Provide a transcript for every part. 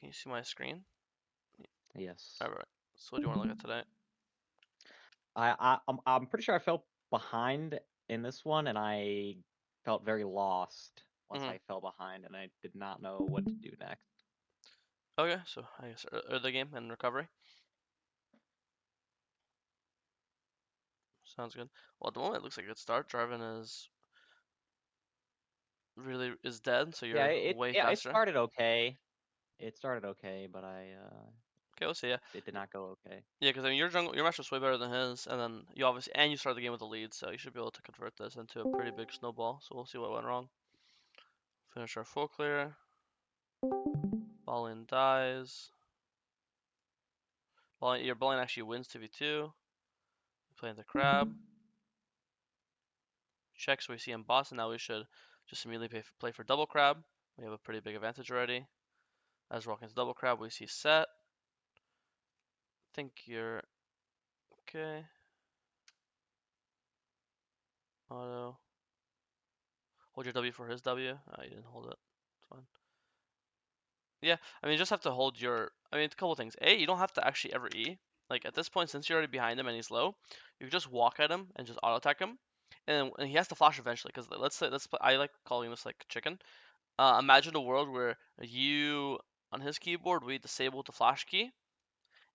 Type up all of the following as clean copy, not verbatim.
Can you see my screen? Yes. All right. So what do you want to look at today? I'm pretty sure I fell behind in this one, and I felt very lost once Mm-hmm. I fell behind, and I did not know what to do next. Okay, so I guess early game and recovery. Sounds good. Well, at the moment it looks like a good start. Jarvan is dead, so Yeah, you're it way yeah, it faster. started okay. It started okay, but Okay, we'll see. Yeah, it did not go okay. yeah, because I mean your matchup's way better than his, and then you started the game with a lead, so you should be able to convert this into a pretty big snowball. So we'll see what went wrong. Finish our full clear. Ballin dies. Your Ballin actually wins 2v2. Playing the crab. Check, so we see him boss, and now we should just immediately play for double crab. We have a pretty big advantage already. As we're walking to double crab, we see set. Think you're okay. Auto. Hold your W for his W. Oh, you didn't hold it. It's fine. Yeah, I mean, you just have to hold your. I mean, a couple things. A, you don't have to actually ever E. Like at this point, since you're already behind him and he's low, you can just walk at him and just auto attack him, and he has to flash eventually. Because I like calling this like chicken. Imagine a world where you on his keyboard we disabled the flash key,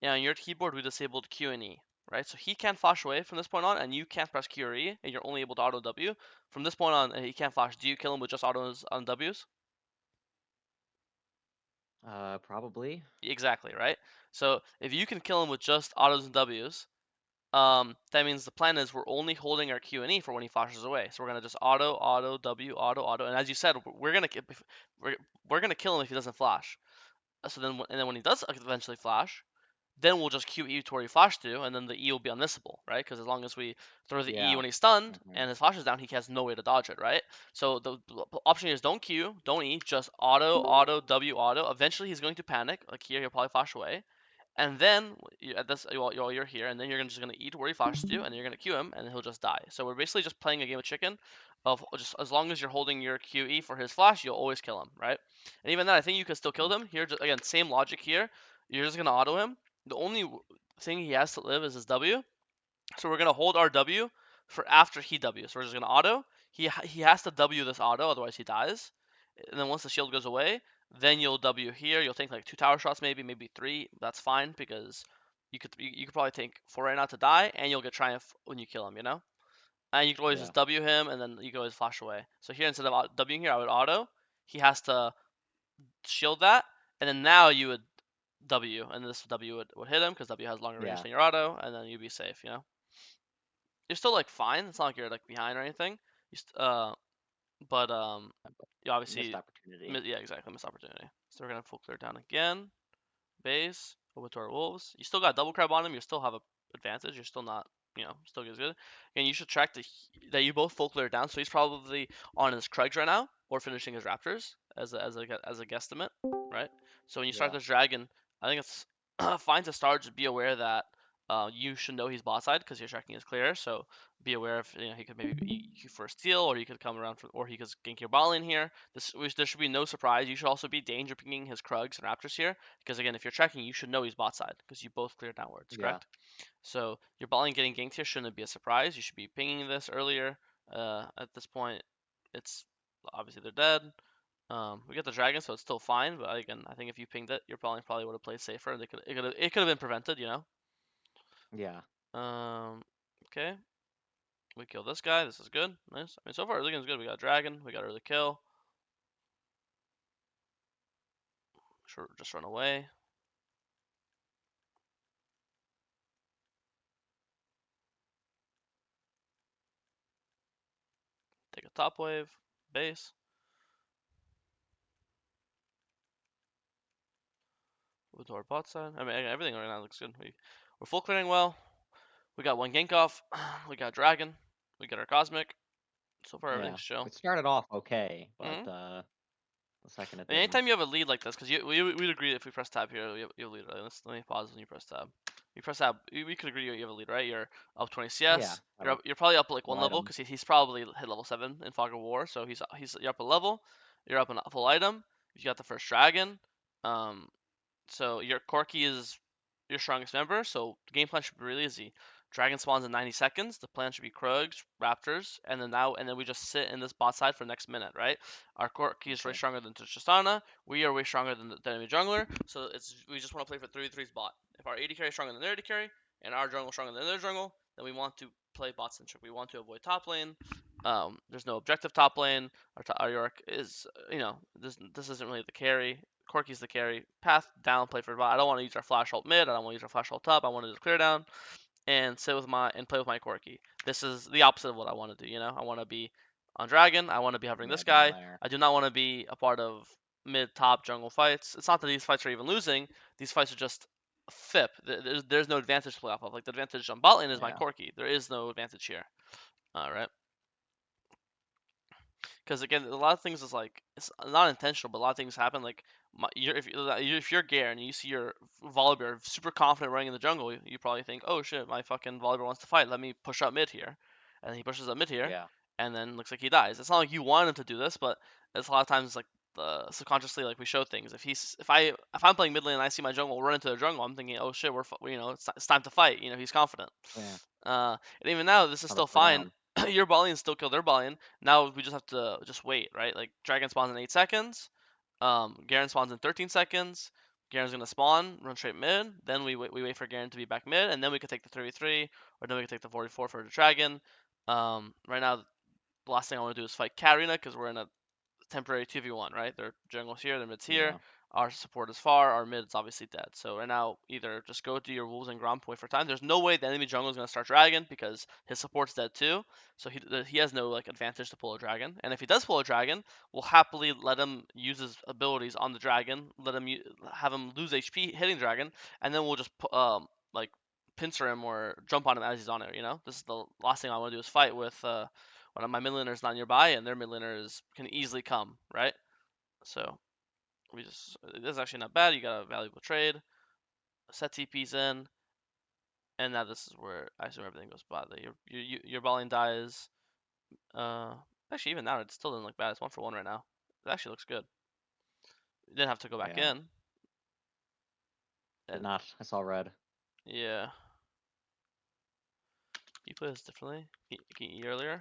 and on your keyboard we disabled Q and E. Right, so he can't flash away from this point on, and you can't press Q or E, and you're only able to auto W. From this point on, and he can't flash. Do you kill him with just autos on Ws? Probably. Exactly, right? So if you can kill him with just autos and Ws, that means the plan is we're only holding our Q and E for when he flashes away. So we're gonna just auto, W, auto, and as you said, we're, we're gonna kill him if he doesn't flash. So then when he does eventually flash, then we'll just QE to where he flashed to, and then the E will be unmissable, right? Because as long as we throw the E Yeah. when he's stunned Hmm. and his flash is down, he has no way to dodge it, right? So the option here is don't Q, don't E, just auto, W, auto. Eventually he's going to panic. Like here, he'll probably flash away. And then at this, while you're here, and then you're just gonna E to where he flashes to, and then you're gonna Q him, and then he'll just die. So we're basically just playing a game of chicken, of just as long as you're holding your QE for his flash, you'll always kill him, right? And even then, I think you can still kill them here. Just, again, same logic here. You're just gonna auto him. The only thing he has to live is his W. So we're gonna hold our W for after he W. So we're just gonna auto. He has to W this auto, otherwise he dies. And then once the shield goes away, then you'll W here. You'll take like 2 tower shots, maybe 3. That's fine because you could probably take 4 right now to die, and you'll get triumph when you kill him. And you can always Yeah. just W him, and then you can always flash away. So here instead of Wing here, I would auto. He has to shield that, and then now you would W, and this W would hit him because W has longer range Yeah. than your auto, and then you'd be safe. You're still like fine. It's not like you're like behind or anything. But you Missed obviously, opportunity. yeah, exactly, missed opportunity. So we're gonna full clear down again. Base over to our wolves. You still got double crab on him. You still have a advantage. You're still not, still as good. And you should track that you both full clear down. So he's probably on his Krugs right now or finishing his Raptors as a guesstimate, right? So when you start Yeah. this dragon, I think it's fine to start. Just be aware that you should know he's bot side because your tracking is clear. So be aware if he could maybe you for a steal, or he could come around for, or he could gank your ball in here. There should be no surprise. You should also be danger picking his Krugs and Raptors here because again, if you're tracking, you should know he's bot side because you both clear downwards, Yeah. correct? So your bot lane getting ganked here shouldn't be a surprise. You should be pinging this earlier. At this point, it's obviously they're dead. We get the dragon, so it's still fine. But again, I think if you pinged it, your bot lane probably would have played safer. It could have been prevented. Yeah. Okay. We kill this guy. This is good. Nice. I mean, so far everything's good. We got a dragon. We got early kill. Sure, just run away. Take a top wave. Base. Move to our bot side. I mean, everything right now looks good. We're full clearing well. We got one gank off. We got dragon. We got our cosmic. So far Yeah. everything's chill. It started off okay, but hmm the second it I mean, didn't. anytime you have a lead like this, because we'd agree if we press tab here, you have a lead. Right? Let me pause when you press tab. You press tab. We could agree you have a lead, right? You're up 20 Yeah. CS. Have a You're probably up like full one level item. because he's probably hit level 7 in Fog of War, so you're up a level. You're up a full item. You got the first dragon. Um, So your Corki is your strongest member, so the game plan should be really easy. Dragon spawns in 90 seconds. The plan should be Krugs, Raptors, and then we just sit in this bot side for the next minute, right? Our Corki is way Okay. stronger than Tristana. We are way stronger than the enemy jungler, so it's we just want to play for 3v3's bot. If our AD carry is stronger than their AD carry, and our jungle is stronger than their jungle, then we want to play bot centric. We want to avoid top lane. There's no objective top lane. Our York is, this isn't really the carry. Corky's the carry. Path down, play for bot. I don't want to use our flash ult mid. I don't want to use our flash ult top. I want to just clear down and sit with my and play with my Corky. This is the opposite of what I want to do. I want to be on Dragon. I want to be hovering Yeah, this down guy. there. I do not want to be a part of mid top jungle fights. It's not that these fights are even losing. These fights are just FIP. There's no advantage to play off of. Like the advantage on bot lane is my Yeah. Corky. There is no advantage here. All right. Because again, a lot of things is like it's not intentional, but a lot of things happen. Like if you're Gare and you see your Volibear super confident running in the jungle, you probably think, oh shit, my fucking Volibear wants to fight. Let me push up mid here, and then he pushes up mid here, Yeah. and then looks like he dies. It's not like you want him to do this, but it's a lot of times like subconsciously like we show things. If I'm playing mid lane and I see my jungle run into the jungle, I'm thinking, oh shit, it's time to fight. He's confident. Yeah. And even now, this is How to still slow fine. down. Your Balian still kill their Balian. Now we just have to just wait, right? Like Dragon spawns in 8 seconds. Garen spawns in 13 seconds. Garen's gonna spawn, run straight mid. Then we wait for Garen to be back mid, and then we could take the 33, or then we could take the 44 for the Dragon. Right now, the last thing I want to do is fight Katarina because we're in a temporary 2v1, right? Their jungle's here, their mid's here. Yeah. Our support is far, our mid is obviously dead. So right now, either just go do your wolves and Gromp, wait for time. There's no way the enemy jungle is gonna start dragon because his support's dead too. So he has no like advantage to pull a dragon. And if he does pull a dragon, we'll happily let him use his abilities on the dragon. Let him have him lose HP hitting dragon, and then we'll just like pincer him or jump on him as he's on it. This is the last thing I want to do is fight with when my mid laner is not nearby and their mid laners can easily come, right? So this is actually not bad. You got a valuable trade. Set TPs in, and now this is where I assume everything goes badly. Your balling dies. Uh, Actually even now it still doesn't look bad. It's 1-for-1 right now. It actually looks good. You didn't have to go back Yeah. in. Did And not. I saw red. yeah, you play this differently. Can you E earlier?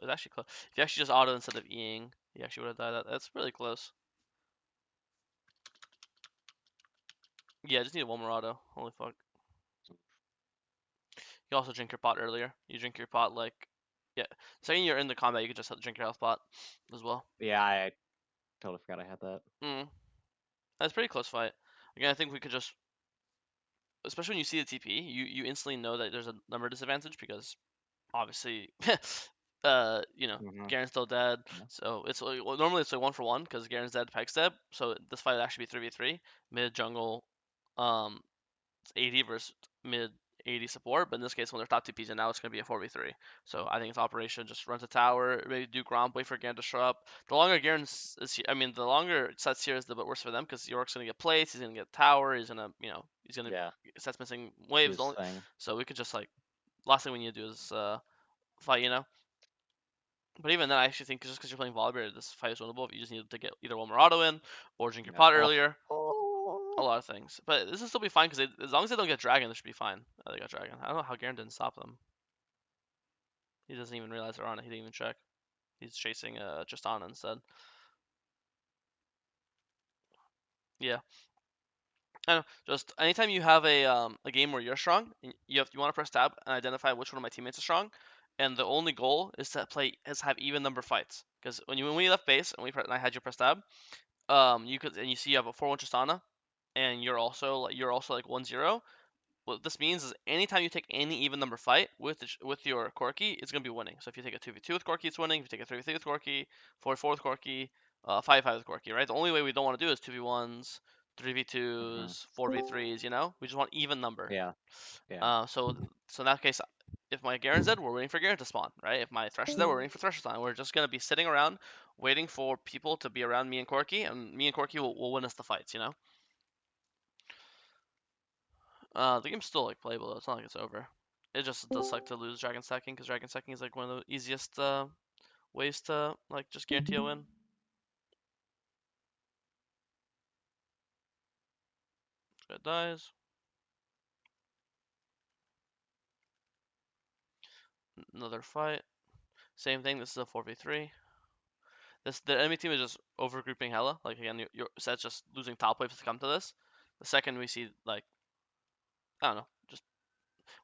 It's actually close. If you actually just auto instead of Eing, you actually would have died. That's really close. Yeah, I just need one more auto. Holy fuck. You also drink your pot earlier. You drink your pot like, yeah. Second you're in the combat, you can just drink your health pot as well. Yeah, I totally forgot I had that. Mm. That's a pretty close fight. Again, I think we could just, especially when you see the TP, you instantly know that there's a number disadvantage because obviously, Mm-hmm. Garen's still dead. Yeah. So it's like, well, normally it's like 1-for-1 because Garen's dead, Pike's dead. So this fight would actually be 3v3 mid jungle. Um, it's 80 versus mid 80 support, but in this case, when they're top TPs, and now it's going to be a 4v3. So I think it's operation just run to tower, maybe do Gromp, wait for Garen to show up. The longer Garen is here, I mean, the longer it sets here is the bit worse for them because York's going to get plates, he's going to get tower, he's going to Yeah. sets missing Do waves. his thing. So we could just like last thing we need to do is fight. But even then, I actually think just because you're playing Volibear, this fight is winnable. If you just need to get either one more auto in or drink your Yeah. pot Oh. earlier, a Oh. lot of things. But this will still be fine because as long as they don't get dragon, they should be fine. Oh, they got dragon. I don't know how Garen didn't stop them. He doesn't even realize they're on it. He didn't even check. He's chasing Tristana instead. Yeah. I know. Just anytime you have a game where you're strong, you want to press tab and identify which one of my teammates is strong, and the only goal is to have even number fights. Because when we left base and I had you press tab, you see you have a 4-1 Tristana, and you're also like 1-0. What this means is anytime you take any even number fight with your Corki, it's gonna be winning. So if you take a 2v2 with Corki, it's winning. If you take a 3v3 with Corki, 4v4 with Corki, 5v5 with Corki, right? The only way we don't want to do is 2v1s, Mm-hmm. 3v2s, 4v3s. We just want even number. Yeah. Yeah. So in that case, if my Garen's dead, we're waiting for Garen to spawn, right? If my Thresh is dead, we're waiting for Thresh to spawn. We're just gonna be sitting around waiting for people to be around me and Corki, and me and Corki will win us the fights. The game's still like playable though. It's not like it's over. It just does suck to lose Dragon Stacking because Dragon Stacking is like one of the easiest ways to like just guarantee a win. guy dies. Another fight. Same thing. This is a 4v3. The enemy team is just overgrouping hella. Like again, your set's just losing top waves to come to this. The second we see like I don't know, just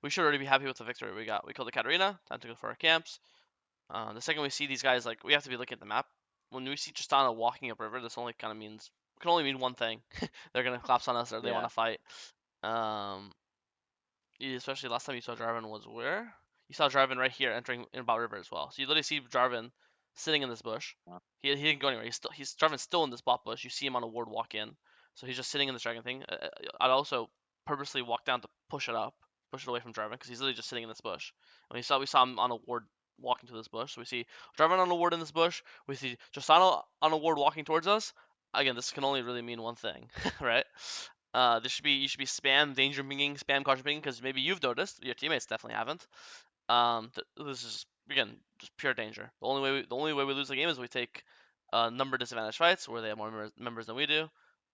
we should already be happy with the victory we got. We killed the Katarina. Time to go for our camps. The second we see these guys, like we have to be looking at the map. When we see Tristana walking upriver, this only kind of means can only mean one thing: they're gonna collapse on us or they want Yeah. to fight. Um, especially last time you saw Jarvan was where? You saw Jarvan right here entering in Bow River as well. So you literally see Jarvan sitting in this bush. Uh, He didn't go anywhere. He's Jarvan's still in this bot bush. You see him on a ward walk in. So he's just sitting in this dragon thing. I'd also purposely walk down to push it away from Jarvan because he's literally just sitting in this bush. And we saw him on a ward walking to this bush. So we see Jarvan on a ward in this bush. We see Josano on a ward walking towards us. Again, this can only really mean one thing, right? This should be you should be spam danger pinging, spam caution pinging because maybe you've noticed, your teammates definitely haven't. This is again just pure danger. The only way we lose the game is we take number disadvantage fights where they have more members than we do,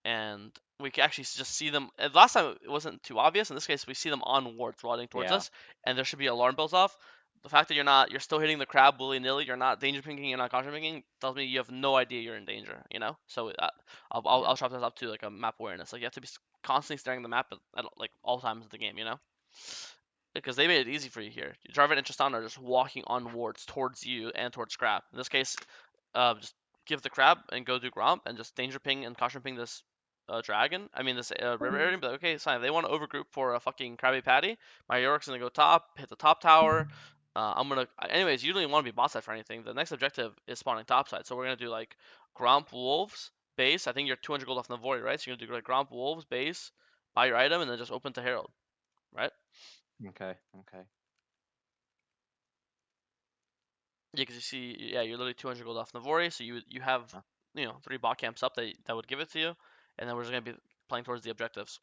and we can actually just see them. And last time it wasn't too obvious. In this case, we see them on ward throttling towards yeah. us, and there should be alarm bells off. The fact that you're still hitting the crab willy nilly, you're not danger pinging, you're not caution pinging, tells me you have no idea you're in danger. You know, so I'll Yeah. chop this up to like a map awareness. Like you have to be constantly staring at the map at like all times of the game. You know because they made it easy for you here. Jarvan and Tristan are just walking on wards towards you and towards Crab. In this case, just give the Crab and go do Gromp and just danger ping and caution ping this dragon. I mean this river area. But okay, it's fine. If they want to overgroup for a fucking Krabby Patty, my Yorick's gonna go top, hit the top tower. Anyways, you don't even want to be bot side for anything. The next objective is spawning top side, so we're gonna do like Gromp Wolves base. I think you're 200 gold off the void, right? So you're gonna do like Gromp Wolves base, buy your item, and then just open to Herald, right? Okay. Okay. Yeah, because you see, yeah, you're literally 200 gold off Navori, so you have, Uh, three bot camps up that would give it to you, and then we're just gonna be playing towards the objectives.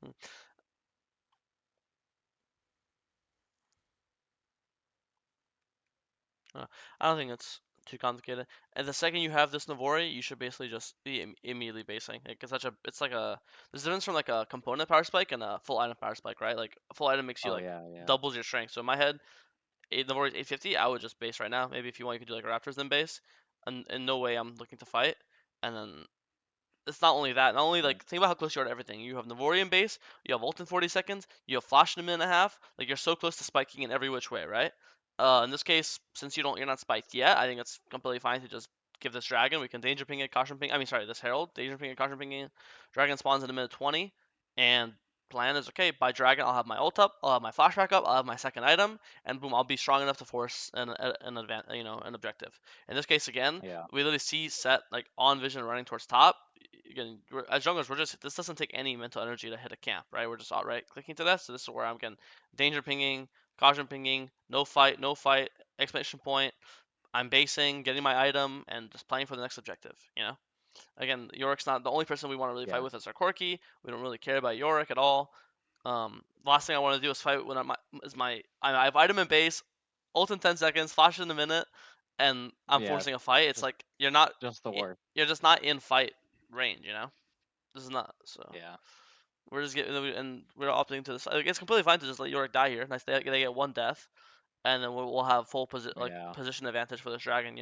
Hmm. I don't think it's too complicated. And the second you have this Navori, you should basically just be immediately basing. It's like there's a difference from like a component power spike and a full item power spike, right? Like a full item makes you oh like yeah. Yeah. doubles your strength. So in my head, Navori is 850. I would just base right now. Maybe if you want, you could do like a Raptors then base. And in no way I'm looking to fight. And then it's not only that. Not only Okay. like think about how close you are to everything. You have Navorian base, you have ult in 40 seconds, you have flash in a minute and a half. Like you're so close to spiking in every which way, right? In this case, since you're not spiked yet, I think it's completely fine to just give this dragon. We can danger ping it, caution ping. I mean, sorry, this herald, danger ping it, caution ping it. Dragon spawns in a minute 20, and plan is okay. By dragon, I'll have my ult up, I'll have my flashback up, I'll have my second item, and boom, I'll be strong enough to force an objective. In this case, again, Yeah. we literally see set like on vision running towards top. Again, as junglers, this doesn't take any mental energy to hit a camp, right? We're just all right clicking to this. So this is where I'm getting danger pinging, caution pinging, no fight, exclamation point. I'm basing, getting my item, and just playing for the next objective. Again, Yorick's not the only person we want to really fight Yeah. with is our Corki. We don't really care about Yorick at all. Last thing I want to do is fight when I have item in base, ult in 10 seconds, flash in a minute, and I'm Yeah. forcing a fight. It's Just like you're not, just the worst. you're just not in fight range. This is not so. Yeah. We're just getting and we're opting to this. Like, it's completely fine to just let Yorick die here. Nice, they get one death, and then we'll have full Yeah. position advantage for this dragon.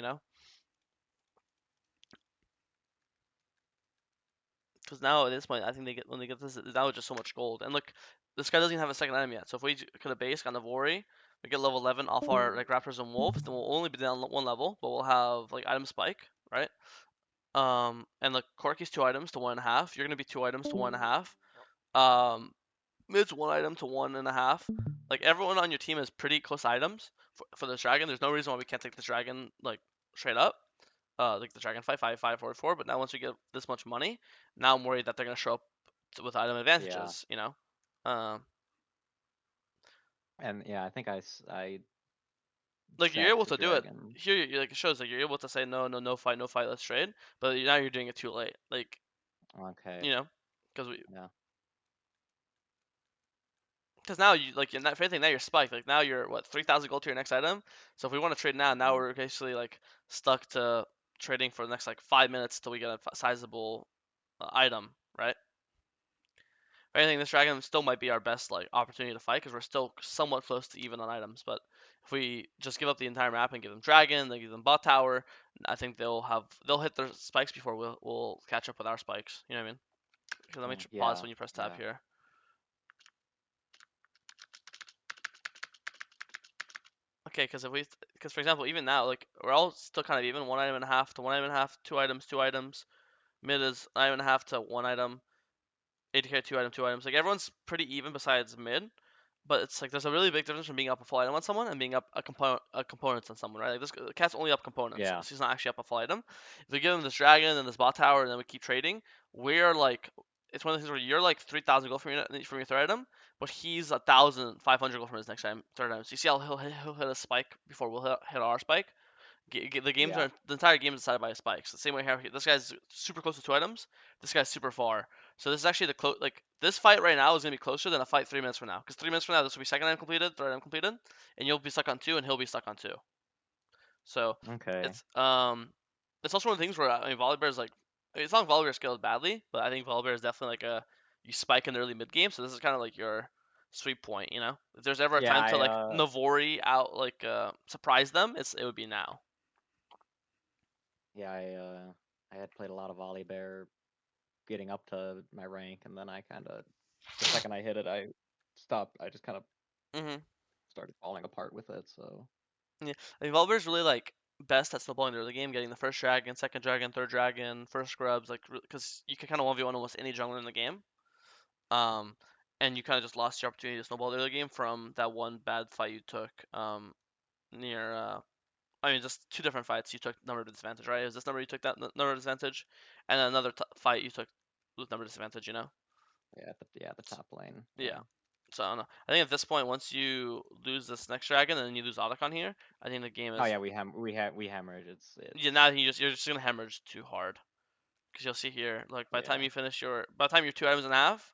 Because now at this point, I think when they get this, now it's just so much gold. And look, this guy doesn't even have a second item yet. So if we could have base on the Vori, we get level 11 off our like Raptors and Wolves, then we'll only be down one level, but we'll have like item spike, right? And like Corky's 2 items to 1.5. You're gonna be 2 items to 1.5. Um, Mid's 1 item to 1.5. Like everyone on your team has pretty close items for this dragon. There's no reason why we can't take this dragon like straight up. Like the dragon fight 5 5 4 4. But now once we get this much money, now I'm worried that they're gonna show up with item Yeah. advantages. Um, And yeah, I think I like you're set able the to do it dragon. here. Like it shows like you're able to say no, no, no fight, no fight, let's trade. But now you're doing it too late. Like Okay. you know, because we Yeah. Because now you like in that if anything now you're spiked. Like now you're what 3,000 gold to your next item. So if we want to trade now Mm. we're basically like stuck to trading for the next like 5 minutes till we get a sizable item, right? If anything, this dragon still might be our best like opportunity to fight because we're still somewhat close to even on items. But if we just give up the entire map and give them dragon, then give them bot tower, I think they'll hit their spikes before we'll catch up with our spikes. You know what I mean? Okay, let me pause Yeah, when you press tab yeah, here. Okay, because for example, even now, like we're all still kind of even, 1.5 items to 1.5 items, 2 items, 2 items. Mid is 1.5 items to 1 item. ADK 2 item, 2 items. Like everyone's pretty even besides mid, but it's like there's a really big difference from being up a full item on someone and being up a component on someone, right? Like this the cat's only up components, so yeah. he's not actually up a full item. If we give him this dragon and this bot tower, and then we keep trading, we're like it's one of the things where you're like 3,000 gold from your third item, but he's 1,500 gold from his next item, third item. So you see how he'll hit a spike before we'll hit our spike. Yeah. The entire game is decided by spikes. The same way here, this guy's super close to 2 items. This guy's super far. So this is actually the close. Like this fight right now is gonna be closer than a fight 3 minutes from now. Because 3 minutes from now, this will be second item completed, third item completed, and you'll be stuck on two, and he'll be stuck on two. So Okay. it's um, it's also one of the things where I mean, Volibear is like, it's not Volibear scaled badly, but I think Volibear is definitely like a you spike in the early mid game. So this is kind of like your sweet point, you know. If there's ever a Yeah, time to like Navori out like surprise them, it would be now. yeah, I had played a lot of Volley Bear getting up to my rank, and then I kind of the second I hit it, I stopped. I just kind of Mhm. started falling apart with it. So Yeah, I mean, Volibear's really like best at snowballing the early game, getting the first dragon, second dragon, third dragon, first scrubs, like because you can kind of 1v1 almost any jungler in the game. Um, and you kind of just lost your opportunity to snowball the early game from that one bad fight you took near. I mean, just two different fights you took number disadvantage, right? Is this number you took that number disadvantage, and then another fight you took with number disadvantage, you know? yeah, the top lane. Yeah. Yeah, So I don't know. I think at this point, once you lose this next dragon and then you lose Otacon here, I think the game oh is yeah, we hammered. yeah. It's Now you're just gonna hemorrhage too hard because you'll see here like yeah, by the time you're 2 items and a half,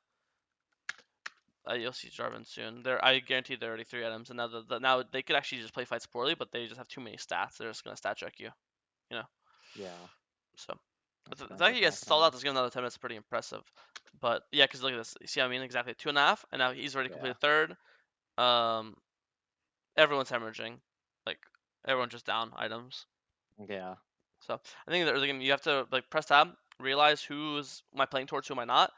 you'll see Jarvan soon. I guarantee they're already 3 items, and now they could actually just play fights poorly, but they just have too many stats. They're just gonna stat check you, you know. yeah. So but That's the what fact ends that up you guys stalled out happening. this game another 10 minutes is pretty impressive. But yeah, because look at this. You see what I mean? Exactly 2.5, and now he's already Yeah, completed third. Um, everyone's hemorrhaging, like everyone's just down items. yeah, So I think that you have to like press tab, realize who's am I playing towards, who am I not.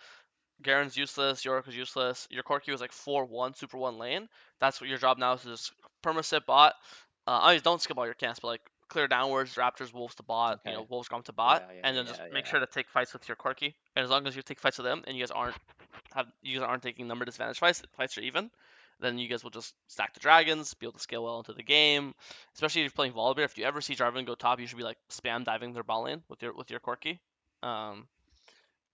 Garen's useless, Yorick is useless. Your Corki was like 4-1, super 1 lane. That's what your job now is to just perma sit bot. I mean, don't skip all your camps, but like clear downwards, Raptors, Wolves to bot, okay. Wolves come to bot, Yeah, yeah, and then just yeah, make yeah, sure to take fights with your Corki. And as long as you take fights with them and you guys aren't taking number disadvantage fights are even, then you guys will just stack the dragons, be able to scale well into the game. Especially if you're playing Volibear, if you ever see Jarvan go top, you should be like spam diving their bot lane with your Corki. Um,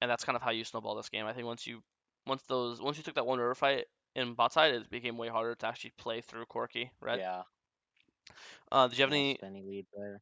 and that's kind of how you snowball this game. I think once you took that one river fight in bot side, it became way harder to actually play through Corki, right? yeah. Did you have Little any spinny lead there.